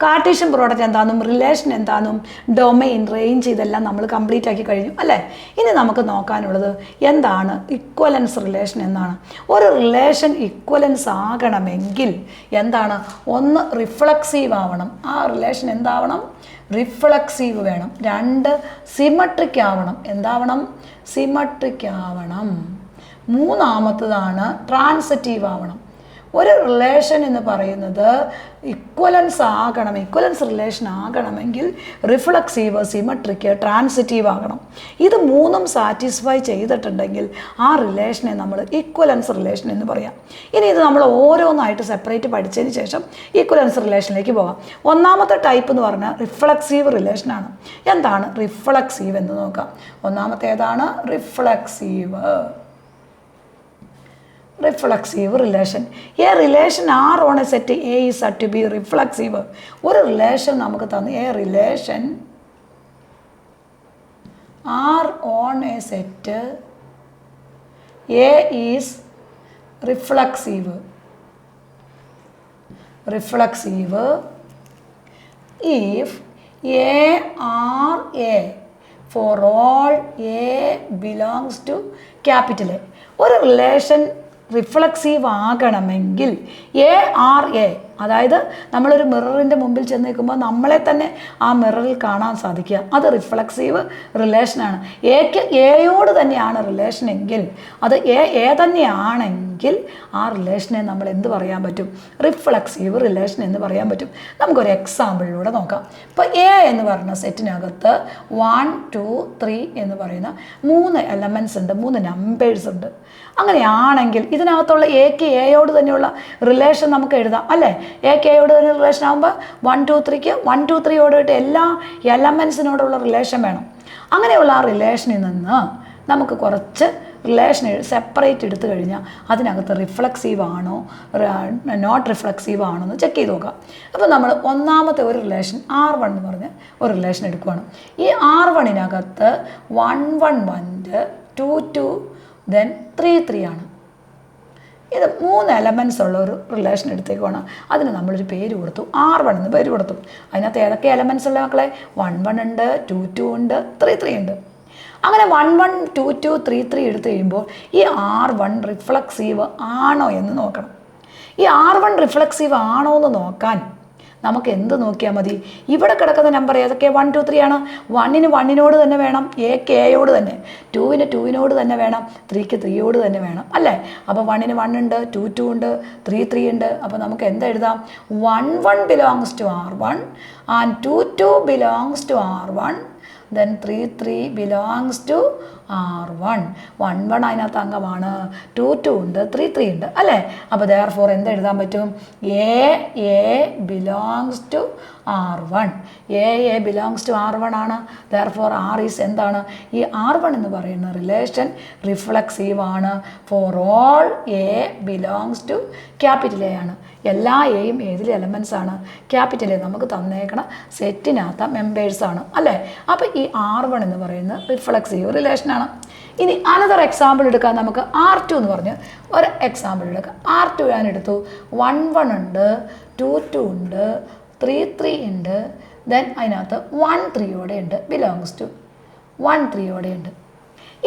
Cartesian product എന്താണെന്നും relation എന്താണെന്നും domain range ഇതെല്ലാം നമ്മൾ കംപ്ലീറ്റ് ആക്കി കഴിഞ്ഞു അല്ലേ. ഇനി നമുക്ക് നോക്കാനുള്ളത് എന്താണ് ഇക്വലൻസ് റിലേഷൻ എന്നാണ്. ഒരു റിലേഷൻ ഇക്വലൻസ് ആകണമെങ്കിൽ എന്താണ്, ഒന്ന് റിഫ്ലക്സീവ് ആവണം. ആ റിലേഷൻ എന്താവണം, റിഫ്ലക്സീവ് വേണം. രണ്ട് സിമട്രിക് ആവണം. എന്താവണം, സിമട്രിക് ആവണം. മൂന്നാമത്തതാണ് ട്രാൻസിറ്റീവ് ആവണം. ഒരു റിലേഷൻ എന്ന് പറയുന്നത് ഇക്വലൻസ് ആകണം, ഇക്വലൻസ് റിലേഷൻ ആകണമെങ്കിൽ റിഫ്ലക്സീവ്, സിമട്രിക്, ട്രാൻസിറ്റീവ് ആകണം. ഇത് മൂന്നും സാറ്റിസ്ഫൈ ചെയ്തിട്ടുണ്ടെങ്കിൽ ആ റിലേഷനെ നമ്മൾ ഇക്വലൻസ് റിലേഷൻ എന്ന് പറയാം. ഇനി ഇത് നമ്മൾ ഓരോന്നായിട്ട് സെപ്പറേറ്റ് പഠിച്ചതിന് ശേഷം ഇക്വലൻസ് റിലേഷനിലേക്ക് പോകാം. ഒന്നാമത്തെ ടൈപ്പ് എന്ന് പറഞ്ഞാൽ റിഫ്ലക്സീവ് റിലേഷനാണ്. എന്താണ് റിഫ്ലക്സീവ് എന്ന് നോക്കാം. ഒന്നാമത്തെ ഏതാണ്, reflexive. Reflexive relation. A relation R on a set A is said to be reflexive. ഒരു റിലേഷൻ നമുക്ക് തന്നു, a relation R on a set A is reflexive. Reflexive if A R A for all A belongs to capital A. ഒരു relation reflexive ആകണമെങ്കിൽ A R A, അതായത് നമ്മളൊരു മിററിൻ്റെ മുമ്പിൽ ചെന്ന് നിൽക്കുമ്പോൾ നമ്മളെ തന്നെ ആ മിററിൽ കാണാൻ സാധിക്കുക, അത് റിഫ്ലക്സീവ് റിലേഷനാണ്. എക്ക് എയോട് തന്നെയാണ് റിലേഷൻ എങ്കിൽ, അത് എ തന്നെയാണെങ്കിൽ ആ റിലേഷനെ നമ്മൾ എന്ത് പറയാൻ പറ്റും, റിഫ്ലക്സീവ് റിലേഷൻ എന്ന് പറയാൻ പറ്റും. നമുക്കൊരു എക്സാമ്പിളിലൂടെ നോക്കാം. ഇപ്പോൾ എ എന്ന് പറയുന്ന സെറ്റിനകത്ത് 1 2 3 എന്ന് പറയുന്ന 3 എലമെൻറ്റ്സ് ഉണ്ട്, 3 നമ്പേഴ്സ് ഉണ്ട്. അങ്ങനെയാണെങ്കിൽ ഇതിനകത്തുള്ള എക്ക് എയോട് തന്നെയുള്ള റിലേഷൻ നമുക്ക് എഴുതാം അല്ലേ. എക്ക് എയോട് തന്നെ റിലേഷൻ ആകുമ്പോൾ 1 2 3ക്ക് 1 2 3യോടായിട്ട് എല്ലാ എലമെൻസിനോടുള്ള റിലേഷൻ വേണം. അങ്ങനെയുള്ള ആ റിലേഷനിൽ നിന്ന് നമുക്ക് കുറച്ച് റിലേഷൻ സെപ്പറേറ്റ് എടുത്തു കഴിഞ്ഞാൽ അതിനകത്ത് റിഫ്ലക്സീവ് ആണോ നോട്ട് റിഫ്ലക്സീവ് ആണോ എന്ന് ചെക്ക് ചെയ്ത് നോക്കാം. അപ്പോൾ നമ്മൾ ഒന്നാമത്തെ ഒരു റിലേഷൻ R1 എന്ന് പറഞ്ഞ് ഒരു റിലേഷൻ എടുക്കുകയാണ്. ഈ R1നകത്ത് 1 1 1 2 2 ദെൻ 3 3 ആണ്. ഇത് 3 എലമെൻറ്റ്സ് ഉള്ള ഒരു റിലേഷൻ എടുത്തേക്കുവാണ്. അതിന് നമ്മളൊരു പേര് കൊടുത്തു, R1 എന്ന് പേര് കൊടുത്തു. അതിനകത്ത് ഏതൊക്കെ എലമെൻറ്റ്സ് ഉള്ള മക്കളെ, 1 1 ഉണ്ട്, 2 2 ഉണ്ട്, 3 3 ഉണ്ട്. അങ്ങനെ 1 1 2 2 3 3 എടുത്തു കഴിയുമ്പോൾ ഈ R1 റിഫ്ലക്സീവ് ആണോ എന്ന് നോക്കണം. ഈ R1 റിഫ്ലക്സീവ് ആണോ എന്ന് നോക്കാൻ നമുക്ക് എന്ത് നോക്കിയാൽ മതി, ഇവിടെ കിടക്കുന്ന നമ്പർ ഏതൊക്കെ 1 2 3 ആണ്. 1ന് 1നോട് തന്നെ വേണം, എക്ക് എയോട് തന്നെ, 2ന് 2നോട് തന്നെ വേണം, 3ക്ക് 3യോട് തന്നെ വേണം അല്ലേ. അപ്പോൾ 1ന് 1 ഉണ്ട്, 2 2 ഉണ്ട്, 3 3 ഉണ്ട്. അപ്പോൾ നമുക്ക് എന്ത് എഴുതാം, 1 1 belongs to R1 and 2 2 belongs to R1 then 3 3 belongs to R1. 1 1 അതിനകത്ത് അംഗമാണ്, 2 2 ഉണ്ട്, 3 3 ഉണ്ട് അല്ലേ. അപ്പോൾ therefore എന്ത് എഴുതാൻ പറ്റും, A belongs to R1. A belongs to R1 ആണ്. therefore R is എന്താണ്, ഈ R1 എന്ന് പറയുന്ന റിലേഷൻ റിഫ്ലക്സീവ് ആണ്. For all A belongs to capital A ആണ്. എല്ലാ എയും ഏതിൽ എലമെൻറ്റ്സ് ആണ്, ക്യാപിറ്റൽ എ നമുക്ക് തന്നേക്കണ സെറ്റിനകത്ത മെമ്പേഴ്സാണ് അല്ലേ. അപ്പോൾ ഈ R1 എന്ന് പറയുന്ന റിഫ്ലക്സീവ് റിലേഷനാണ്. ഇനി അനദർ എക്സാമ്പിൾ എടുക്കാൻ നമുക്ക് R2 എന്ന് പറഞ്ഞ് ഒരു എക്സാമ്പിൾ എടുക്കാം. R2 ഞാൻ എടുത്തു, 1 1 ഉണ്ട്, 2 2 ഉണ്ട്, 3 3 ഉണ്ട്, ദെൻ അതിനകത്ത് 1 3യോടെ ഉണ്ട്, ബിലോങ്സ് ടു 1 3യോടെ ഉണ്ട്.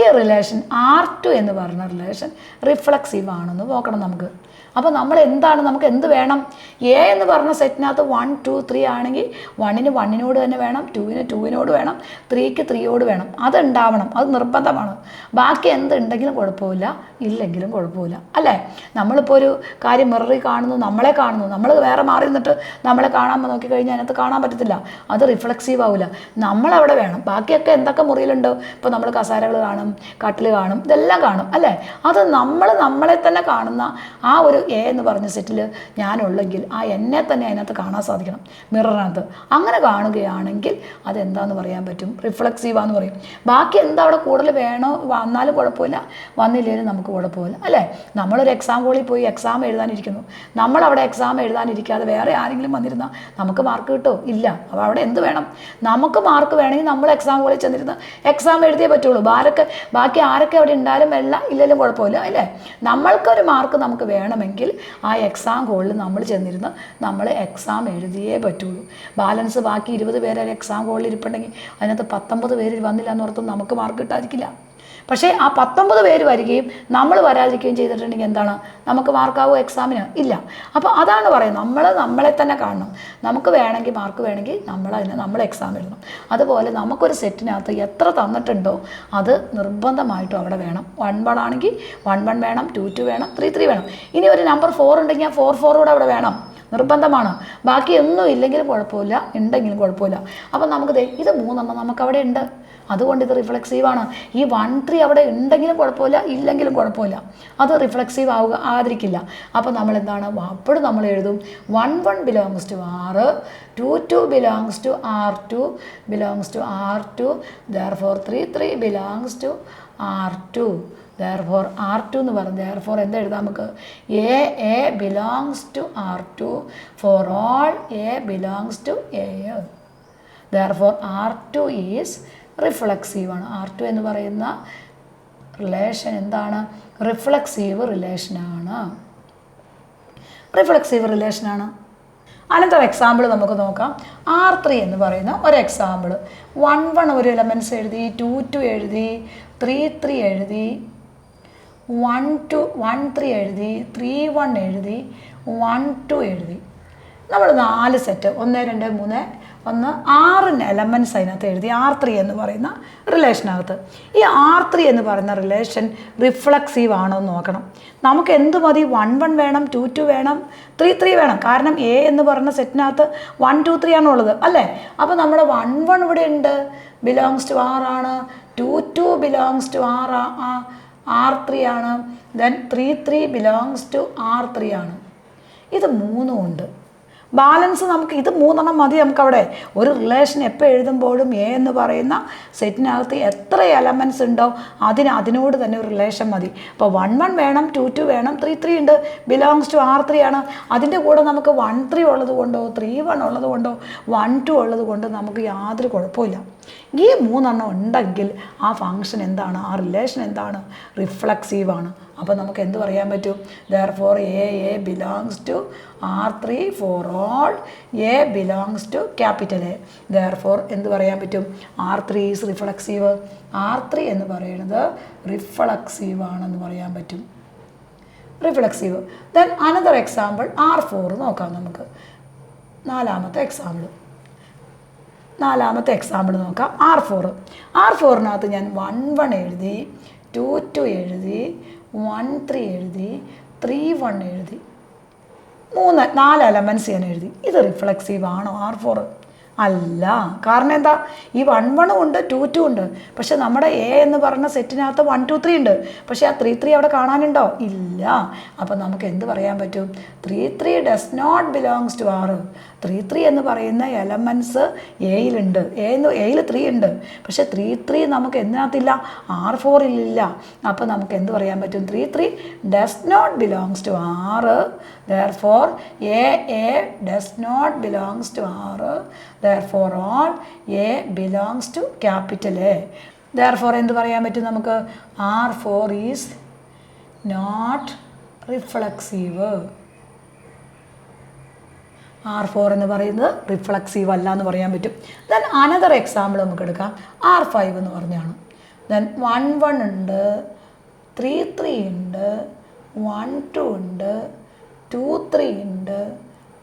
ഈ റിലേഷൻ R2 എന്ന് പറയുന്ന റിലേഷൻ റിഫ്ലക്സീവ് ആണെന്ന് നോക്കണം നമുക്ക്. അപ്പോൾ നമ്മൾ എന്താണ്, നമുക്ക് എന്ത് വേണം, എ എന്ന് പറഞ്ഞ സെറ്റിനകത്ത് 1 2 3 ആണെങ്കിൽ 1ന് 1നോട് തന്നെ വേണം, 2ന് 2നോട് വേണം, 3ക്ക് 3യോട് വേണം. അതുണ്ടാവണം, അത് നിർബന്ധമാണ്. ബാക്കി എന്തുണ്ടെങ്കിലും കുഴപ്പമില്ല, ഇല്ലെങ്കിലും കുഴപ്പമില്ല അല്ലേ. നമ്മളിപ്പോൾ ഒരു കാര്യം മിററിൽ കാണുന്നു, നമ്മളെ കാണുന്നു, നമ്മൾ വേറെ മാറി നിന്നിട്ട് നമ്മളെ കാണാൻ നോക്കിക്കഴിഞ്ഞാൽ അതിനകത്ത് കാണാൻ പറ്റത്തില്ല, അത് റിഫ്ലക്സീവ് ആവില്ല. നമ്മളവിടെ വേണം. ബാക്കിയൊക്കെ എന്തൊക്കെ മുറിയിലുണ്ടോ, ഇപ്പോൾ നമ്മൾ കസാരകൾ കാണും, കട്ടിൽ കാണും, ഇതെല്ലാം കാണും അല്ലേ. അത് നമ്മളെ തന്നെ കാണുന്ന ആ ഒരു എ എന്ന് പറഞ്ഞ സെറ്റിൽ ഞാനുള്ളെങ്കിൽ ആ എന്നെ തന്നെ അതിനകത്ത് കാണാൻ സാധിക്കണം മിററിനകത്ത്. അങ്ങനെ കാണുകയാണെങ്കിൽ അതെന്താണെന്ന് പറയാൻ പറ്റും, റിഫ്ലക്സീവാന്ന് പറയും. ബാക്കി എന്താ അവിടെ കൂടുതൽ വേണോ, വന്നാലും കുഴപ്പമില്ല, വന്നില്ലെങ്കിലും നമുക്ക് കുഴപ്പമില്ല അല്ലേ. നമ്മളൊരു എക്സാം ഹോളിൽ പോയി എക്സാം എഴുതാനിരിക്കുന്നു, നമ്മളവിടെ എക്സാം എഴുതാനിരിക്കാതെ വേറെ ആരെങ്കിലും വന്നിരുന്നാൽ നമുക്ക് മാർക്ക് കിട്ടുമോ, ഇല്ല. അപ്പോൾ അവിടെ എന്ത് വേണം, നമുക്ക് മാർക്ക് വേണമെങ്കിൽ നമ്മൾ എക്സാം ഹോളിൽ ചെന്നിരുന്ന് എക്സാം എഴുതിയേ പറ്റുള്ളൂ. ബാക്കി ആരൊക്കെ അവിടെ ഉണ്ടായാലും ഇല്ലെങ്കിലും കുഴപ്പമില്ല അല്ലേ. നമ്മൾക്കൊരു മാർക്ക് നമുക്ക് വേണമെങ്കിൽ ഉണ്ടെങ്കിൽ ആ എക്സാം ഹോളിൽ നമ്മൾ ചെന്നിരുന്ന് നമ്മൾ എക്സാം എഴുതിയേ പറ്റുള്ളൂ. ബാലൻസ് ബാക്കി 20 പേരെ എക്സാം ഹോളിൽ ഇരിപ്പുണ്ടെങ്കിൽ അതിനകത്ത് 19 പേര് വന്നില്ല എന്നോർത്തും നമുക്ക് മാർക്ക് കിട്ടാതിരിക്കില്ല. പക്ഷേ ആ 19 പേര് വരികയും നമ്മൾ വരാതിരിക്കുകയും ചെയ്തിട്ടുണ്ടെങ്കിൽ എന്താണ്, നമുക്ക് മാർക്കാവോ എക്സാമിന്? ഇല്ല. അപ്പോൾ അതാണ് പറയുന്നത്, നമ്മളെ തന്നെ കാണണം. നമുക്ക് വേണമെങ്കിൽ മാർക്ക് വേണമെങ്കിൽ നമ്മൾ എക്സാം എഴുതണം. അതുപോലെ നമുക്കൊരു സെറ്റിനകത്ത് എത്ര തന്നിട്ടുണ്ടോ അത് നിർബന്ധമായിട്ടും അവിടെ വേണം. 1-1 ആണെങ്കിൽ 1-1 വേണം, 2-2 വേണം, 3-3 വേണം. ഇനി ഒരു നമ്പർ 4 ഉണ്ടെങ്കിൽ ആ 4-4 കൂടെ അവിടെ വേണം, നിർബന്ധമാണ്. ബാക്കി ഒന്നും ഇല്ലെങ്കിലും കുഴപ്പമില്ല, ഉണ്ടെങ്കിലും കുഴപ്പമില്ല. അപ്പം നമുക്ക് ഇത് 3 നമുക്കവിടെ ഉണ്ട്. അതുകൊണ്ട് ഇത് റിഫ്ലെക്സീവാണ്. ഈ 1-3 അവിടെ ഉണ്ടെങ്കിലും കുഴപ്പമില്ല, ഇല്ലെങ്കിലും കുഴപ്പമില്ല, അത് റിഫ്ലെക്സീവ് ആകാതിരിക്കില്ല. അപ്പോൾ നമ്മൾ എന്താണ്, അപ്പോഴും നമ്മൾ എഴുതും 1-1 belongs to R, 2-2 belongs to R2 belongs to R2, therefore 3-3 belongs to R2. therefore R2 എന്ന് പറഞ്ഞു. therefore എന്താ എഴുതാം നമുക്ക്, A belongs to R2 for all A belongs to A. therefore R2 is reflexive ആണ്. R2 എന്ന് പറയുന്ന relation എന്താണ്, reflexive റിലേഷനാണ്. Reflexive റിലേഷനാണ്. അനന്തര എക്സാമ്പിൾ നമുക്ക് നോക്കാം. R3 എന്ന് പറയുന്ന ഒരു എക്സാമ്പിൾ. 1-1 ഒരു എലമെൻറ്റ്സ് എഴുതി, 2-2 എഴുതി, 3-3 എഴുതി, 1-3 എഴുതി, 3-1 എഴുതി, 1-2 എഴുതി. നമ്മൾ 4 സെറ്റ് 1 2 3 6 എലമെൻറ്റ്സ് അതിനകത്ത് എഴുതി R3 എന്ന് പറയുന്ന റിലേഷനകത്ത്. ഈ R3 എന്ന് പറയുന്ന റിലേഷൻ റിഫ്ലെക്സീവ് ആണോ എന്ന് നോക്കണം. നമുക്ക് എന്ത് മതി, 1-1 വേണം, 2-2 വേണം, 3-3 വേണം. കാരണം A എന്ന് പറയുന്ന സെറ്റിനകത്ത് 1-2-3 ആണുള്ളത് അല്ലേ. അപ്പോൾ നമ്മുടെ 1-1 ഇവിടെ ഉണ്ട്, ബിലോങ്സ് ടു R ആണ്. 2-2 ബിലോങ്സ് ടു R3 ആണ്. ദെൻ 3-3 ബിലോങ്സ് ടു R3 ആണ്. ഇത് 3 ഉണ്ട്. ബാലൻസ് നമുക്ക് ഇത് 3 മതി. നമുക്കവിടെ ഒരു റിലേഷൻ എപ്പോൾ എഴുതുമ്പോഴും A എന്ന് പറയുന്ന സെറ്റിനകത്ത് എത്ര എലമെൻറ്റ്സ് ഉണ്ടോ അതിനോട് തന്നെ ഒരു റിലേഷൻ മതി. അപ്പോൾ 1-1 വേണം, 2-2 വേണം, 3-3 ഉണ്ട്, ബിലോങ്സ് ടു R3 ആണ്. അതിൻ്റെ കൂടെ നമുക്ക് 1-3 ഉള്ളത് കൊണ്ടോ 3-1 ഉള്ളത് കൊണ്ടോ 1-2 ഉള്ളത് കൊണ്ടോ നമുക്ക് യാതൊരു കുഴപ്പമില്ല. ഈ 3 ഉണ്ടെങ്കിൽ ആ ഫങ്ഷൻ എന്താണ്, ആ റിലേഷൻ എന്താണ്, റിഫ്ലെക്സീവാണ്. അപ്പോൾ നമുക്ക് എന്ത് പറയാൻ പറ്റും, therefore A belongs to R3 for all A belongs to capital A. therefore എന്ത് പറയാൻ പറ്റും, R3 ഈസ് റിഫ്ലെക്സീവ്. R3 എന്ന് പറയുന്നത് റിഫ്ലെക്സീവ് ആണെന്ന് പറയാൻ പറ്റും, reflexive. Then another example R4 നോക്കാം നമുക്ക്. നാലാമത്തെ എക്സാമ്പിൾ നോക്കാം. R4നകത്ത് ഞാൻ 1-1 എഴുതി, 2-2 എഴുതി, 1-3 എഴുതി, 3-1 എഴുതി, 4 എലമെൻറ്റ്സ് ഞാൻ എഴുതി. ഇത് റിഫ്ലെക്സീവ് ആണോ R4? അല്ല. കാരണം എന്താ, ഈ 1-1 ഉണ്ട്, 2-2 ഉണ്ട്. പക്ഷെ നമ്മുടെ A എന്ന് പറഞ്ഞ സെറ്റിനകത്ത് 1-2-3 ഉണ്ട്. പക്ഷേ ആ 3-3 അവിടെ കാണാനുണ്ടോ? ഇല്ല. അപ്പം നമുക്ക് എന്ത് പറയാൻ പറ്റും, 3-3 does not belongs to R. 3-3 എന്ന് പറയുന്ന എലമെൻറ്റ്സ് എയിലുണ്ട്. എയിൽ 3 ഉണ്ട്. പക്ഷേ 3-3 നമുക്ക് എന്തിനകത്തില്ല, R4-ലില്ല. അപ്പം നമുക്ക് എന്ത് പറയാൻ പറ്റും, 3-3 does not belongs to R. therefore A does not belongs to R. therefore all A belongs to capital A. therefore എന്ത് പറയാൻ പറ്റും നമുക്ക്, R4 is not reflexive. R4 എന്ന് പറയുന്നത് റിഫ്ലെക്സീവ് അല്ല എന്ന് പറയാൻ പറ്റും. ദെൻ അനദർ എക്സാമ്പിൾ നമുക്ക് എടുക്കാം. R5 എന്ന് പറഞ്ഞാണ്. ദെൻ 1-1 ഉണ്ട്, 3-3 ഉണ്ട്, 1-2 ഉണ്ട്, 2-3 ഉണ്ട്,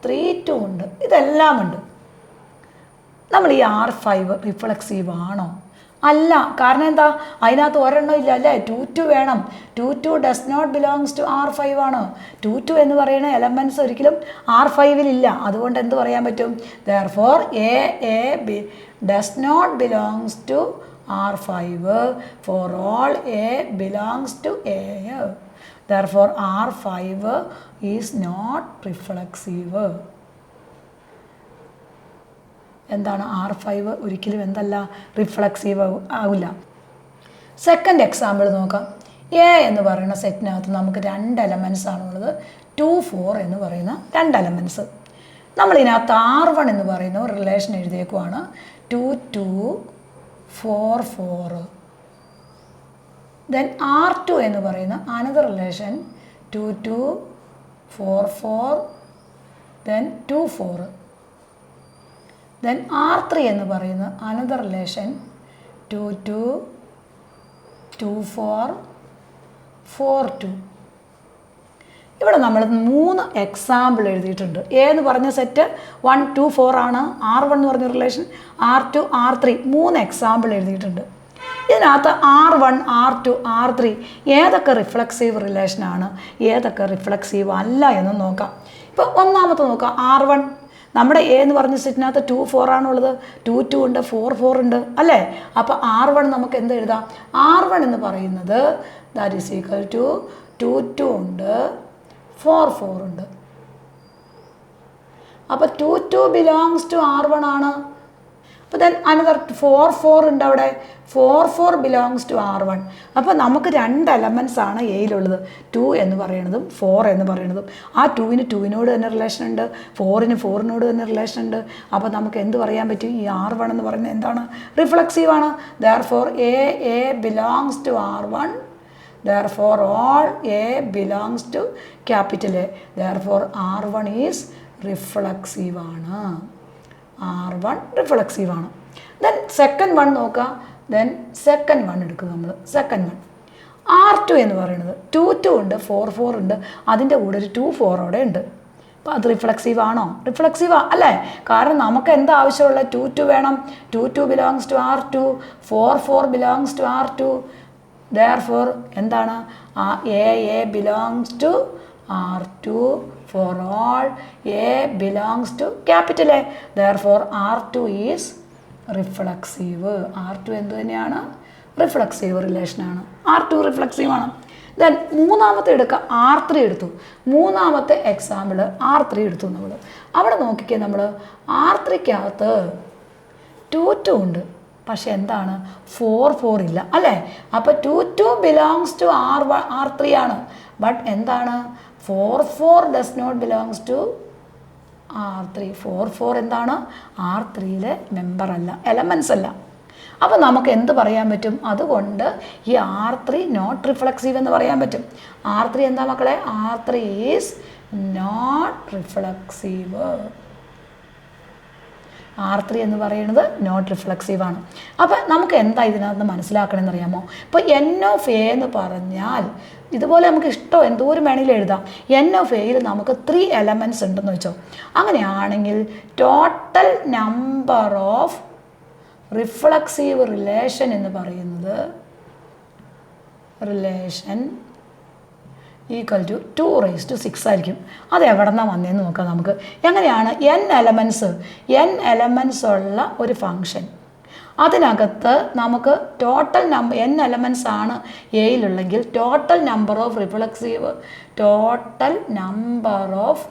3-2 ഉണ്ട്, ഇതെല്ലാം ഉണ്ട്. നമ്മൾ ഈ R5 റിഫ്ലെക്സീവ് ആണോ? അല്ല. കാരണം എന്താ, അതിനകത്ത് ഒരെണ്ണം ഇല്ല അല്ലേ, 2-2 വേണം. 2-2 does not belongs to R5 ആണ്. 2-2 എന്ന് പറയുന്ന എലമെൻറ്റ്സ് ഒരിക്കലും R5-ലില്ല. അതുകൊണ്ട് എന്ത് പറയാൻ പറ്റും, therefore A does not belongs to R5 for all A belongs to A. therefore R5 is not reflexive. എന്താണ്, R5 ഒരിക്കലും എന്തല്ല, റിഫ്ലെക്സീവ് ആവില്ല. സെക്കൻഡ് എക്സാമ്പിൾ നോക്കാം. A എന്ന് പറയുന്ന സെറ്റിനകത്ത് നമുക്ക് 2 എലമെൻറ്റ്സ് ആണുള്ളത്, 2-4 എന്ന് പറയുന്ന 2 എലമെൻറ്റ്സ്. നമ്മളിതിനകത്ത് R1 എന്ന് പറയുന്ന ഒരു റിലേഷൻ എഴുതിയേക്കുവാണ്, 2-2 4-4. ദെൻ R2 എന്ന് പറയുന്ന another relation 2-2 4 4 then 2 4 then R3 എന്ന് പറയുന്ന another relation 2 2 2 4 4 2. ഇവിടെ നമ്മൾ 3 എക്സാമ്പിൾ എഴുതിയിട്ടുണ്ട്. എ എന്ന് പറഞ്ഞ സെറ്റ് 1 2 4 ആണ്. R1 എന്ന് പറഞ്ഞ റിലേഷൻ, R2 R3 3 എക്സാമ്പിൾ എഴുതിയിട്ടുണ്ട്. ഇതിനകത്ത് R1 R2 R3 ഏതൊക്കെ റിഫ്ലക്സീവ് റിലേഷനാണ്, ഏതൊക്കെ റിഫ്ലക്സീവ് അല്ല എന്ന് നോക്കാം. ഇപ്പോൾ ഒന്നാമത്തെ നോക്കാം, R1. നമ്മുടെ എ എന്ന് പറഞ്ഞ സെറ്റിനകത്ത് 2 4 ആണുള്ളത്, 2 2 ഉണ്ട്, 4 4 ഉണ്ട് അല്ലേ. അപ്പോൾ R1 നമുക്ക് എന്ത് എഴുതാം? R1 എന്ന് പറയുന്നത് ദാറ്റ് ഈസ് ഈക്വൽ ടു 2 2 ഉണ്ട്, 4 4 ഉണ്ട്. അപ്പോൾ 2 2 ബിലോങ്സ് ടു R1 ആണ്. അപ്പോൾ ദെൻ അനദർ 4 4 ഉണ്ട് അവിടെ, 4 4 ബിലോങ്സ് ടു R1. അപ്പോൾ നമുക്ക് 2 എലമെൻറ്റ്സ് ആണ് എയിലുള്ളത്, 2 എന്ന് പറയുന്നതും 4 എന്ന് പറയുന്നതും. ആ 2-ന് 2-നോട് തന്നെ റിലേഷൻ ഉണ്ട്, 4-ന് 4-നോട് തന്നെ റിലേഷൻ ഉണ്ട്. അപ്പോൾ നമുക്ക് എന്ത് പറയാൻ പറ്റും? ഈ R1 എന്ന് പറയുന്നത് എന്താണ്? റിഫ്ലക്സീവ് ആണ്. therefore A belongs to R1. therefore all A belongs to capital A. therefore R1 is reflexive ആണ്. R1 റിഫ്ലക്സീവ് ആണ്. ദെൻ സെക്കൻഡ് വൺ നോക്കാം. ദെൻ സെക്കൻഡ് വൺ എടുക്കും നമ്മൾ. സെക്കൻഡ് വൺ R2 എന്ന് പറയുന്നത് 2 2 ഉണ്ട്, 4 4 ഉണ്ട്, അതിൻ്റെ കൂടെ ഒരു 2 4 അവിടെ ഉണ്ട്. അപ്പോൾ അത് റിഫ്ലക്സീവ് ആണോ? റിഫ്ലക്സീവ് അല്ലേ. കാരണം നമുക്ക് എന്താ ആവശ്യമുള്ളത്? 2 2 വേണം. 2 2 belongs to R2, 4 4 belongs to R2. therefore എന്താണ്? A belongs to R2 for all A belongs to capital A. therefore R2 is reflexive. R2 എന്ത് തന്നെയാണ്? റിഫ്ലക്സീവ് റിലേഷനാണ്. R2 റിഫ്ലക്സീവ് ആണ്. ദെൻ മൂന്നാമത്തെ എടുക്കുക, R3 എടുത്തു. മൂന്നാമത്തെ എക്സാമ്പിൾ R3 എടുത്തു നമ്മൾ. അവിടെ നോക്കിക്കേ, നമ്മൾ R3ക്കകത്ത് 2 2 ഉണ്ട്, പക്ഷെ എന്താണ്? 4 4 ഇല്ല അല്ലേ. അപ്പോൾ 2 2 ബിലോങ്സ് ടു R3 ആണ്. ബട്ട് എന്താണ്? 4 4 does not belongs to R3. 4 4 എന്താണ്? R3-യിലെ മെമ്പർ അല്ല, എലമെൻറ്റ്സ് അല്ല. അപ്പോൾ നമുക്ക് എന്ത് പറയാൻ പറ്റും? അതുകൊണ്ട് ഈ R3 നോട്ട് റിഫ്ലക്സീവ് എന്ന് പറയാൻ പറ്റും. R3 എന്താ മക്കളെ? R3 is not reflexive. R3 എന്ന് പറയുന്നത് നോട്ട് റിഫ്ലക്സീവ് ആണ്. അപ്പോൾ നമുക്ക് എന്താ ഇതിനകത്ത് മനസ്സിലാക്കണമെന്ന് അറിയാമോ? ഇപ്പോൾ N ഓഫ് എ എന്ന് പറഞ്ഞാൽ ഇതുപോലെ നമുക്ക് ഇഷ്ടം എന്തോരം വേണമെങ്കിലും എഴുതാം. N ഓഫ് എയിൽ നമുക്ക് 3 എലമെൻറ്റ്സ് ഉണ്ടെന്ന് വെച്ചോ. അങ്ങനെയാണെങ്കിൽ total number of reflexive relation എന്ന് പറയുന്നത് റിലേഷൻ ഈക്വൽ ടു 2�6 ആയിരിക്കും. അത് എവിടെ നിന്നാണ് വന്നതെന്ന് നോക്കാം നമുക്ക്. എങ്ങനെയാണ്? N എലമെൻറ്റ്സ് ഉള്ള ഒരു ഫങ്ഷൻ, അതിനകത്ത് നമുക്ക് ടോട്ടൽ നമ്പർ N എലമെൻറ്റ്സ് ആണ് എയിലുള്ളെങ്കിൽ total number of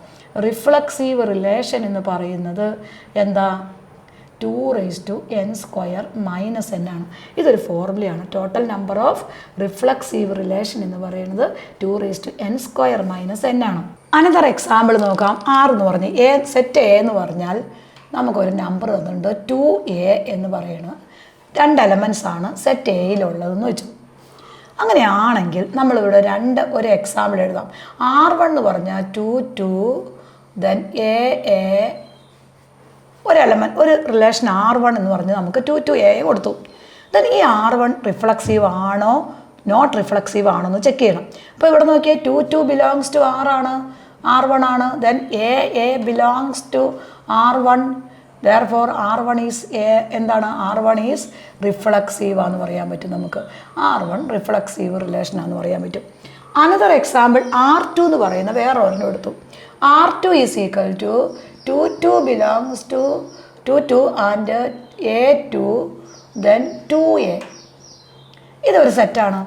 reflexive relation എന്ന് പറയുന്നത് എന്താ? 2⁻n² - n ആണ്. ഇതൊരു ഫോർമുലയാണ്. Total number of reflexive relation എന്ന് പറയുന്നത് 2⁻n² - n ആണ്. അനദർ എക്സാമ്പിൾ നോക്കാം. R എന്ന് പറഞ്ഞ് സെറ്റ് എ എന്ന് പറഞ്ഞാൽ നമുക്കൊരു നമ്പർ തന്നിട്ടുണ്ട് 2A എന്ന് പറയുന്നത്. 2 എലമെൻറ്റ്സ് ആണ് സെറ്റ് എയിലുള്ളതെന്ന് വെച്ചു. അങ്ങനെയാണെങ്കിൽ നമ്മളിവിടെ ഒരു എക്സാമ്പിൾ എഴുതാം. R1 എന്ന് പറഞ്ഞാൽ 2 2 ദെൻ A ഒരു റിലേഷൻ R1 എന്ന് പറഞ്ഞ് നമുക്ക് 2 2A കൊടുത്തു. ദെൻ ഈ R1 റിഫ്ലക്സീവ് ആണോ നോട്ട് റിഫ്ലക്സീവ് ആണോ എന്ന് ചെക്ക് ചെയ്യണം. അപ്പോൾ ഇവിടെ നോക്കിയാൽ 2 2 ബിലോങ്സ് ടു R1 ആണ്. Then A belongs to R1. therefore R1 is എന്താണ്? R1 ഈസ് റിഫ്ലക്സീവ് ആണെന്ന് പറയാൻ പറ്റും നമുക്ക്. R1 റിഫ്ലക്സീവ് റിലേഷനാണെന്ന് പറയാൻ പറ്റും. അനദർ എക്സാമ്പിൾ R2 എന്ന് പറയുന്ന വേറെ ഒരെണ്ണം എടുത്തു. R2 is equal to 2 2 belongs to 2 2 and A2 then 2A. ഇതൊരു സെറ്റാണ്.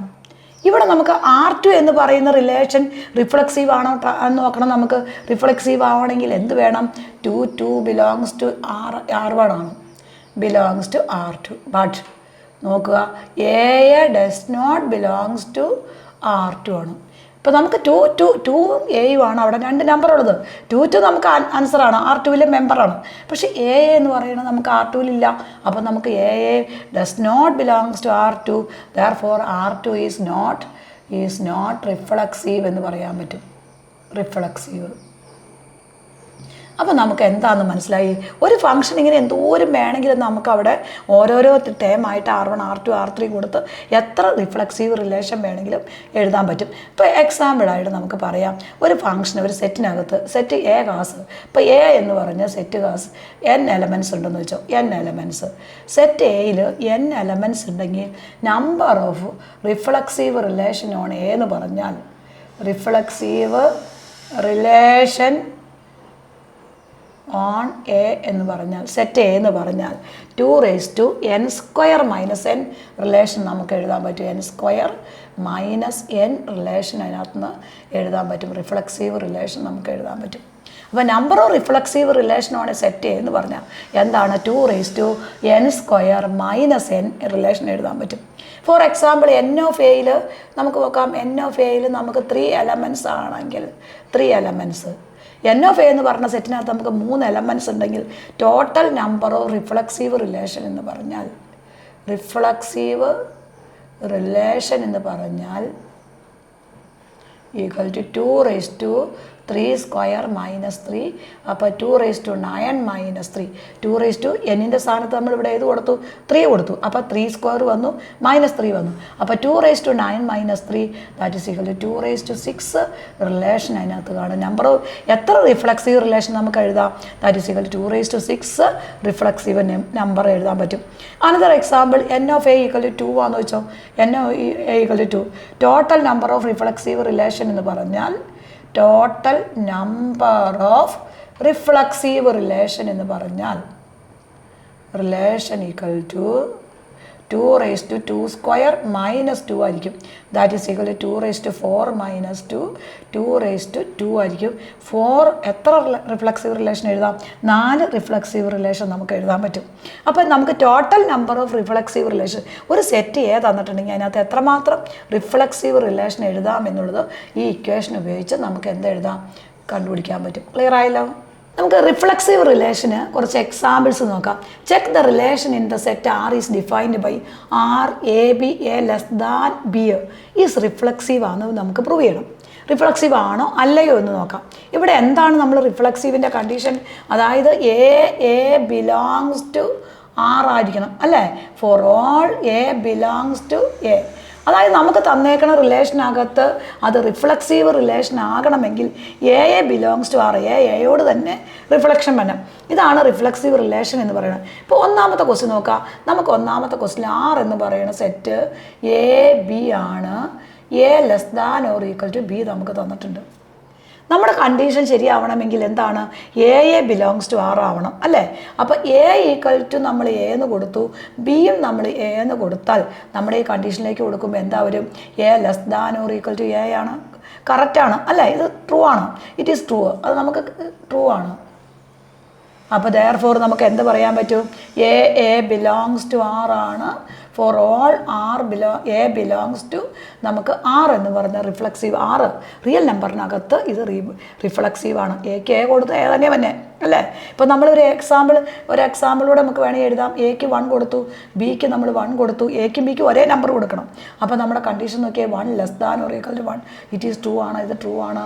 ഇവിടെ നമുക്ക് R2 എന്ന് പറയുന്ന റിലേഷൻ റിഫ്ലക്സീവ് ആണോ എന്ന് നോക്കണം. നമുക്ക് റിഫ്ലക്സീവ് ആവണമെങ്കിൽ എന്ത് വേണം? 2 2 ബിലോങ്സ് ടു R1 ആണ്, ബിലോങ്സ് ടു R2. ബട്ട് നോക്കുക, A does not belongs to R2 ആണ്. ഇപ്പോൾ നമുക്ക് 2 Aയും ആണ് അവിടെ 2 നമ്പർ ഉള്ളത്. 2 2 നമുക്ക് ആൻസറാണ്, R2-ലെ മെമ്പറാണ്. പക്ഷേ A എന്ന് പറയുന്നത് നമുക്ക് R2-ലില്ല. അപ്പോൾ നമുക്ക് A does not belongs to R2. therefore R2 is not reflexive എന്ന് പറയാൻ പറ്റും. റിഫ്ലക്സീവ്. അപ്പോൾ നമുക്ക് എന്താണെന്ന് മനസ്സിലായി. ഒരു ഫംഗ്ഷൻ ഇങ്ങനെ എന്തോരം വേണമെങ്കിലും നമുക്ക് അവിടെ ഓരോരോ ടേമായിട്ട് R1 R2 R3 കൊടുത്ത് എത്ര റിഫ്ലക്സീവ് റിലേഷൻ വേണമെങ്കിലും എഴുതാൻ പറ്റും. ഇപ്പോൾ എക്സാമ്പിളായിട്ട് നമുക്ക് പറയാം, ഒരു ഫംഗ്ഷൻ ഒരു സെറ്റിനകത്ത് സെറ്റ് എ കാസ്, ഇപ്പോൾ എ എന്ന് പറഞ്ഞ സെറ്റ് കാസ് n എലമെൻറ്റ്സ് ഉണ്ടെന്ന് വെച്ചോ. n എലമെൻറ്റ്സ് സെറ്റ് എയിൽ n എലമെൻറ്റ്സ് ഉണ്ടെങ്കിൽ number of reflexive relation on A എന്ന് പറഞ്ഞാൽ റിഫ്ലക്സീവ് റിലേഷൻ ഓൺ എ എന്ന് പറഞ്ഞാൽ സെറ്റ് എ എന്ന് പറഞ്ഞാൽ 2n² - n റിലേഷൻ നമുക്ക് എഴുതാൻ പറ്റും. n² - n റിലേഷൻ അതിനകത്ത് നിന്ന് എഴുതാൻ പറ്റും. റിഫ്ലക്സീവ് റിലേഷൻ നമുക്ക് എഴുതാൻ പറ്റും. അപ്പോൾ number of reflexive relation on A set A എന്ന് പറഞ്ഞാൽ എന്താണ്? 2n² - n റിലേഷൻ എഴുതാൻ പറ്റും. ഫോർ എക്സാമ്പിൾ n ഓഫ് എയിൽ നമുക്ക് നോക്കാം. n ഓഫ് എയിൽ നമുക്ക് 3 എലമെൻറ്റ്സ് ആണെങ്കിൽ 3 എലമെൻറ്റ്സ് n ഓഫ് എ എന്ന് പറഞ്ഞ സെറ്റിനകത്ത് നമുക്ക് 3 എലമെൻറ്റ്സ് ഉണ്ടെങ്കിൽ total number of reflexive relation എന്ന് പറഞ്ഞാൽ ഈക്വൽ ടു 2^3² - 3. അപ്പോൾ 2^9 - 3. 2n സ്ഥാനത്ത് നമ്മൾ ഇവിടെ ഏത് കൊടുത്തു? 3 കൊടുത്തു. അപ്പോൾ 3² വന്നു, -3 വന്നു. അപ്പോൾ 2^9 - 3 that is equal to 2^6 relation അതിനകത്ത് കാണും. നമ്പർ എത്ര റിഫ്ലക്സീവ് റിലേഷൻ നമുക്ക് എഴുതാം? That is equal to 2^6 reflexive number എഴുതാൻ പറ്റും. Another example n of A equal to 2 ആണെന്ന് വെച്ചോ. n of A equal to 2. Total number of reflexive relation എന്ന് പറഞ്ഞാൽ total number of reflexive relation എന്ന് പറഞ്ഞാൽ റിലേഷൻ ഈക്വൽ ടു 2^2² - 2 ആയിരിക്കും. That is equal to 2^4 - 2. 2^2 ആയിരിക്കും. 4 എത്ര റിഫ്ലക്സീവ് റിലേഷൻ എഴുതാം? 4 റിഫ്ലക്സീവ് റിലേഷൻ നമുക്ക് എഴുതാൻ പറ്റും. അപ്പോൾ നമുക്ക് total number of reflexive relation ഒരു സെറ്റ് എ തന്നിട്ടുണ്ടെങ്കിൽ അതിനകത്ത് എത്രമാത്രം റിഫ്ലക്സീവ് റിലേഷൻ എഴുതാം എന്നുള്ളത് ഈ ഇക്വേഷൻ ഉപയോഗിച്ച് നമുക്ക് എന്തെഴുതാം? കണ്ടുപിടിക്കാൻ പറ്റും. ക്ലിയർ ആയല്ലോ? നമുക്ക് റിഫ്ലക്സീവ് റിലേഷന് കുറച്ച് എക്സാമ്പിൾസ് നോക്കാം. Check the relation in the set R is defined by R A B A less than B is reflexive ആണെന്ന് നമുക്ക് പ്രൂവ് ചെയ്യണം. റിഫ്ലക്സീവ് ആണോ അല്ലയോ എന്ന് നോക്കാം. ഇവിടെ എന്താണ് നമ്മൾ റിഫ്ലക്സീവിൻ്റെ കണ്ടീഷൻ? അതായത് എ ബിലോങ്സ് ടു ആർ ആയിരിക്കണം അല്ലേ? For all A belongs to A. അതായത് നമുക്ക് തന്നേക്കണ റിലേഷനകത്ത് അത് റിഫ്ലക്സീവ് റിലേഷൻ ആകണമെങ്കിൽ എ ബിലോങ്സ് ടു ആർ, എയോട് തന്നെ റിഫ്ലക്ഷൻ വേണം. ഇതാണ് റിഫ്ലക്സീവ് റിലേഷൻ എന്ന് പറയുന്നത്. ഇപ്പോൾ ഒന്നാമത്തെ ക്വസ്റ്റ്യൻ നോക്കാം. നമുക്ക് ഒന്നാമത്തെ ക്വസ്റ്റ്യൻ ആർ എന്ന് പറയുന്ന സെറ്റ് എ ബി ആണ്. A less than or equal to B നമുക്ക് തന്നിട്ടുണ്ട്. നമ്മുടെ കണ്ടീഷൻ ശരിയാവണമെങ്കിൽ എന്താണ്? എ ബിലോങ്സ് ടു ആർ ആവണം അല്ലേ? അപ്പോൾ എ ഈക്വൽ ടു നമ്മൾ എ എന്ന് കൊടുത്തു, ബിയും നമ്മൾ എ എന്ന് കൊടുത്താൽ നമ്മുടെ ഈ കണ്ടീഷനിലേക്ക് കൊടുക്കുമ്പോൾ എന്താ വരും? A less than or equal to A ആണ്. കറക്റ്റാണ് അല്ലേ? ഇത് ട്രൂ ആണ്. It is true. അത് നമുക്ക് ട്രൂ ആണ്. അപ്പോൾ ദെയർഫോർ നമുക്ക് എന്ത് പറയാൻ പറ്റും? എ ബിലോങ്സ് ടു ആർ ആണ്. For all A belongs to നമുക്ക് ആർ എന്ന് പറഞ്ഞ റിഫ്ലക്സീവ് ആറ് റിയൽ നമ്പറിനകത്ത് ഇത് റിഫ്ലക്സീവ് ആണ്. എക്ക് എ കൊടുത്ത് എ തന്നെ തന്നെ അല്ലേ? ഇപ്പോൾ നമ്മളൊരു എക്സാമ്പിളൂടെ നമുക്ക് വേണമെങ്കിൽ എഴുതാം. എക്ക് 1 കൊടുത്തു, ബിക്ക് നമ്മൾ 1 കൊടുത്തു, എക്കും ബിക്കും ഒരേ നമ്പർ കൊടുക്കണം. അപ്പോൾ നമ്മുടെ കണ്ടീഷൻ നോക്കിയാൽ 1 less than or equal to 1 it is true ആണ്. ഇത് ട്രൂ ആണ്.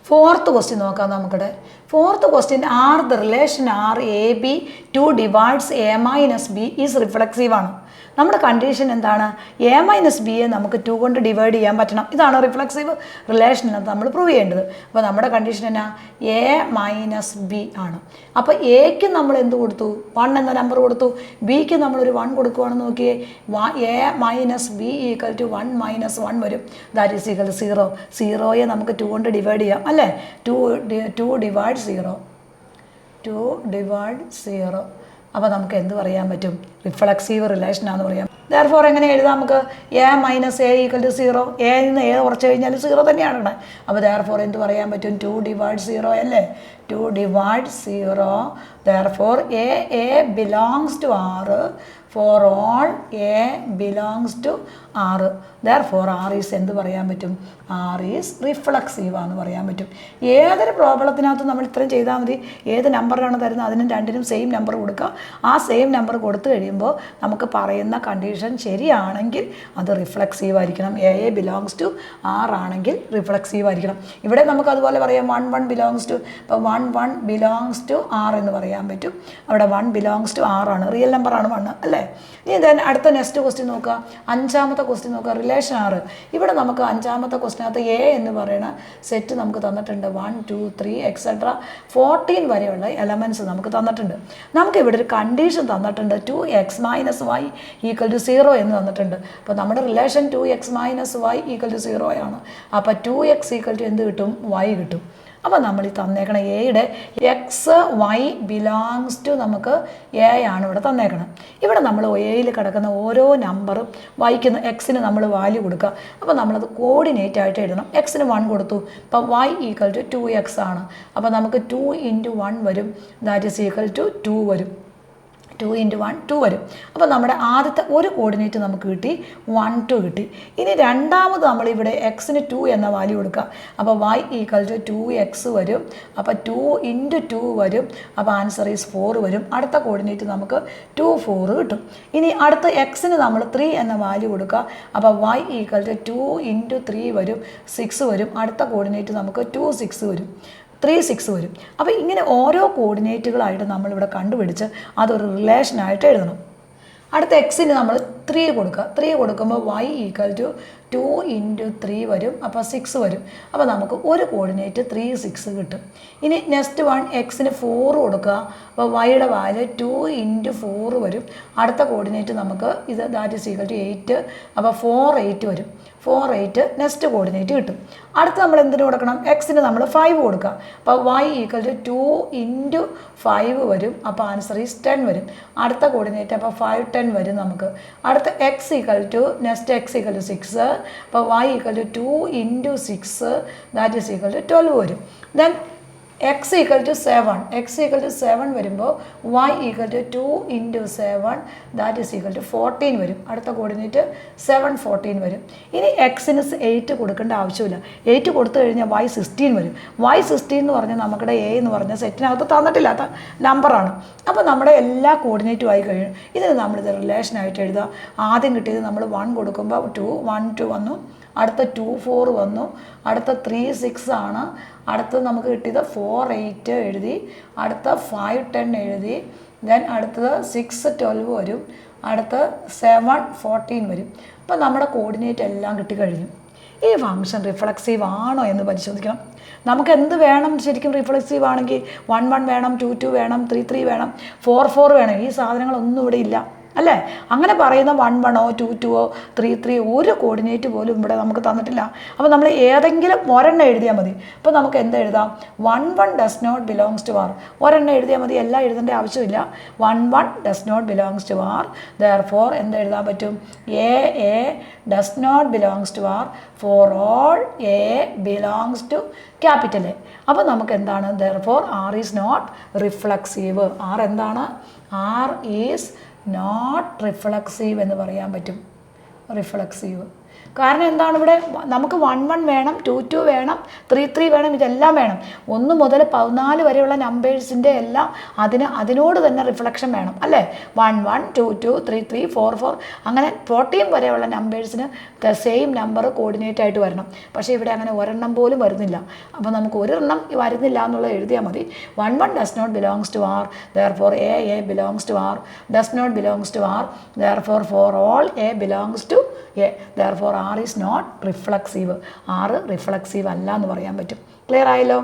ഫോർത്ത് ക്വസ്റ്റ്യൻ നോക്കാം. നമുക്കിടെ fourth question R the relation R A B 2 divides A minus B is reflexive ആണ്. നമ്മുടെ കണ്ടീഷൻ എന്താണ്? എ മൈനസ് ബിയെ നമുക്ക് 2 കൊണ്ട് ഡിവൈഡ് ചെയ്യാൻ പറ്റണം. ഇതാണ് റിഫ്ലക്സീവ് റിലേഷനകത്ത് നമ്മൾ പ്രൂവ് ചെയ്യേണ്ടത്. അപ്പോൾ നമ്മുടെ കണ്ടീഷൻ എന്നാ? എ മൈനസ് ബി ആണ്. അപ്പോൾ എക്ക് നമ്മൾ എന്ത് കൊടുത്തു? 1 എന്ന നമ്പർ കൊടുത്തു. ബിക്ക് നമ്മളൊരു 1 കൊടുക്കുകയാണെന്ന് നോക്കിയേ. A minus B equal to 1 minus 1 വരും. That is equal to 0. 0യെ നമുക്ക് 2 കൊണ്ട് ഡിവൈഡ് ചെയ്യാം അല്ലേ? 2 ഡിവൈഡ് 0. 2 ഡിവൈഡ് 0. അപ്പോൾ നമുക്ക് എന്ത് പറയാൻ പറ്റും? റിഫ്ലക്സീവ് റിലേഷനാണെന്ന് പറയാം. ദെയർഫോർ എങ്ങനെ എഴുതാം? നമുക്ക് A minus A equal to 0. എയിൽ നിന്ന് എ കുറച്ച് കഴിഞ്ഞാൽ 0 തന്നെയാണ്. അപ്പോൾ ദെയർഫോർ എന്ത് പറയാൻ പറ്റും? 2 ഡിവൈഡ് 0 അല്ലേ? 2 divide 0. Therefore A belongs to R. For all A belongs to R. Therefore R is എന്ത് പറയാൻ പറ്റും? R is reflexive ആണെന്ന് പറയാൻ പറ്റും. ഏതൊരു പ്രോബ്ലത്തിനകത്ത് നമ്മൾ ഇത്രയും ചെയ്താൽ മതി. ഏത് നമ്പറാണ് തരുന്നത് അതിനും രണ്ടിനും സെയിം നമ്പർ കൊടുക്കുക. ആ സെയിം നമ്പർ കൊടുത്തു കഴിയുമ്പോൾ നമുക്ക് പറയുന്ന കണ്ടീഷൻ ശരിയാണെങ്കിൽ അത് റിഫ്ലക്സീവ് ആയിരിക്കണം. എ ബിലോങ്സ് ടു ആർ ആണെങ്കിൽ റിഫ്ലക്സീവ് ആയിരിക്കണം. ഇവിടെ നമുക്ക് അതുപോലെ പറയാം 1 ബിലോങ്സ് ടു, ഇപ്പോൾ 1 ബിലോങ്സ് ടു ആർ എന്ന് പറയാൻ പറ്റും. അവിടെ 1 ബിലോങ്സ് ടു ആർ ആണ്, റിയൽ നമ്പറാണ് 1 അല്ലേ. ഇനി ദെൻ അടുത്ത നെക്സ്റ്റ് ക്വസ്റ്റ്യൻ നോക്കുക. 5ാമത്തെ ക്വസ്റ്റ്യൻ നോക്കുക. റിലേഷൻ 6. ഇവിടെ നമുക്ക് 5ാമത്തെ ക്വസ്റ്റ്യനകത്ത് എ എന്ന് പറയുന്ന സെറ്റ് നമുക്ക് തന്നിട്ടുണ്ട്. 1 2 3 എക്സെട്ര 14 വരെയുള്ള എലമെൻറ്റ്സ് നമുക്ക് തന്നിട്ടുണ്ട്. നമുക്ക് ഇവിടെ ഒരു കണ്ടീഷൻ തന്നിട്ടുണ്ട്. 2x - y = 0 എന്ന് തന്നിട്ടുണ്ട്. അപ്പോൾ നമ്മുടെ റിലേഷൻ 2x - y = 0 ആണ്. അപ്പോൾ 2x = എന്ത് കിട്ടും? y കിട്ടും. അപ്പോൾ നമ്മൾ ഈ തന്നേക്കണ എയുടെ എക്സ് വൈ ബിലോങ്സ് ടു നമുക്ക് എ ആണ് ഇവിടെ തന്നേക്കണം. ഇവിടെ നമ്മൾ എയിൽ കിടക്കുന്ന ഓരോ നമ്പറും വൈക്കുന്ന എക്സിന് നമ്മൾ വാല്യൂ കൊടുക്കുക. അപ്പോൾ നമ്മളത് കോർഡിനേറ്റ് ആയിട്ട് എഴുതണം. എക്സിന് 1 കൊടുത്തു, അപ്പോൾ y = 2x ആണ്. അപ്പോൾ നമുക്ക് 2 × 1 വരും, ദാറ്റ് ഈസ് = 2 വരും. 2 × 1 2 വരും. അപ്പോൾ നമ്മുടെ ആദ്യത്തെ ഒരു കോർഡിനേറ്റ് നമുക്ക് കിട്ടി, 1 2 കിട്ടി. ഇനി രണ്ടാമത് നമ്മളിവിടെ എക്സിന് 2 എന്ന വാല്യൂ കൊടുക്കുക. അപ്പോൾ y = 2x വരും. അപ്പോൾ 2 × 2 വരും. അപ്പോൾ ആൻസർ ഈസ് 4 വരും. അടുത്ത കോർഡിനേറ്റ് നമുക്ക് 2 4 കിട്ടും. ഇനി അടുത്ത എക്സിന് നമ്മൾ 3 എന്ന വാല്യൂ കൊടുക്കുക. അപ്പോൾ y = 2 × 3 വരും, 6 വരും. അടുത്ത കോർഡിനേറ്റ് നമുക്ക് 2 6 വരും, 3 6 വരും. അപ്പോൾ ഇങ്ങനെ ഓരോ കോർഡിനേറ്റുകളായിട്ട് നമ്മളിവിടെ കണ്ടുപിടിച്ച് അതൊരു റിലേഷനായിട്ട് എഴുതണം. അടുത്ത എക്സിന് നമ്മൾ 3 കൊടുക്കുക. 3 കൊടുക്കുമ്പോൾ y = 2 × 3 വരും, അപ്പോൾ 6 വരും. അപ്പോൾ നമുക്ക് ഒരു കോർഡിനേറ്റ് 3 6 കിട്ടും. ഇനി നെക്സ്റ്റ് 1 എക്സിന് 4 കൊടുക്കുക. അപ്പോൾ വൈയുടെ വാല്യൂ 2 × 4 വരും. അടുത്ത കോർഡിനേറ്റ് നമുക്ക് ഇത് ദാറ്റ് ഈസ് = 8. അപ്പോൾ 4 8 വരും. 4 8 നെക്സ്റ്റ് കോർഡിനേറ്റ് കിട്ടും. അടുത്ത് നമ്മൾ എന്തിനു കൊടുക്കണം? എക്സിന് നമ്മൾ 5 കൊടുക്കുക. അപ്പോൾ y = 2 × 5 വരും. അപ്പോൾ ആൻസർ ഈസ് 10 വരും. അടുത്ത കോർഡിനേറ്റ് അപ്പോൾ 5 10 വരും നമുക്ക്. അടുത്ത നെക്സ്റ്റ് x = 6. അപ്പോൾ y = 2 × 6 ദാറ്റ് ഈസ് = 12 വരും. Then x = 7. x = 7 വരുമ്പോൾ y = 2 × 7 ദാറ്റ് ഈസ് = 14 വരും. അടുത്ത കോർഡിനേറ്റ് 7 14 വരും. ഇനി എക്സിന് 8 കൊടുക്കേണ്ട ആവശ്യമില്ല. 8 കൊടുത്തു കഴിഞ്ഞാൽ y 16 വരും. y 16 എന്ന് പറഞ്ഞാൽ നമ്മുടെ a എന്ന് പറഞ്ഞ സെറ്റിനകത്ത് തന്നിട്ടില്ലാത്ത നമ്പറാണ്. അപ്പോൾ നമ്മുടെ എല്ലാ കോർഡിനേറ്റും ആയി കഴിയും. ഇതിന് നമ്മളിത് റിലേഷനായിട്ട് എഴുതുക. ആദ്യം കിട്ടിയത് നമ്മൾ 1 കൊടുക്കുമ്പോൾ 1 2 വന്നു. അടുത്ത 2 4 വന്നു. അടുത്ത 3 6 ആണ്. അടുത്തത് നമുക്ക് കിട്ടിയത് 4 8 എഴുതി. അടുത്ത 5 10 എഴുതി. ദെൻ അടുത്തത് 6 12 വരും. അടുത്ത 7 14 വരും. അപ്പോൾ നമ്മുടെ കോർഡിനേറ്റ് എല്ലാം കിട്ടിക്കഴിഞ്ഞു. ഈ ഫംഗ്ഷൻ റിഫ്ലക്സീവ് ആണോ എന്ന് പരിശോധിക്കണം. നമുക്ക് എന്ത് വേണം? ശരിക്കും റിഫ്ലക്സീവ് ആണെങ്കിൽ 1 1 വേണം, 2 2 വേണം, 3 3 വേണം, 4 4 വേണം. ഈ സാധനങ്ങളൊന്നും ഇവിടെ ഇല്ല അല്ലേ. അങ്ങനെ പറയുന്ന 1 1 2 2 3 3 ഒരു കോർഡിനേറ്റ് പോലും ഇവിടെ നമുക്ക് തന്നിട്ടില്ല. അപ്പോൾ നമ്മൾ ഏതെങ്കിലും ഒരെണ്ണം എഴുതിയാൽ മതി. അപ്പോൾ നമുക്ക് എന്ത് എഴുതാം? 1 1 does not belongs to R. ഒരെണ്ണം എഴുതിയാൽ മതി, എല്ലാം എഴുതേണ്ട ആവശ്യമില്ല. 1 1 does not belongs to R. Therefore എന്ത് എഴുതാൻ പറ്റും? A does not belongs to R. For all A belongs to capital A. അപ്പോൾ നമുക്ക് എന്താണ്? Therefore R is not reflexive. R എന്താണ്? R is നോട്ട് റിഫ്ലക്സീവ് എന്ന് പറയാൻ പറ്റും. റിഫ്ലക്സീവ് കാരണം എന്താണ്? ഇവിടെ നമുക്ക് 1 1 വേണം, 2 2 വേണം, 3 3 വേണം, ഇതെല്ലാം വേണം. 1 മുതൽ 14 വരെയുള്ള നമ്പേഴ്സിൻ്റെ എല്ലാം അതിനോട് തന്നെ റിഫ്ലക്ഷൻ വേണം അല്ലേ. 1 1 2 2 3 3 4 4 അങ്ങനെ 14 വരെയുള്ള നമ്പേഴ്സിന് സെയിം നമ്പർ കോർഡിനേറ്റ് ആയിട്ട് വരണം. പക്ഷേ ഇവിടെ അങ്ങനെ ഒരെണ്ണം പോലും വരുന്നില്ല. അപ്പോൾ നമുക്ക് ഒരെണ്ണം വരുന്നില്ല എന്നുള്ളത് എഴുതിയാൽ മതി. 1 1 does not belongs to R. Therefore A belongs to R. Does not belongs to R. Therefore for all A belongs to A. Therefore R is not reflexive. R reflexive അല്ല എന്ന് പറയാൻ പറ്റും. ക്ലിയർ ആയല്ലോ?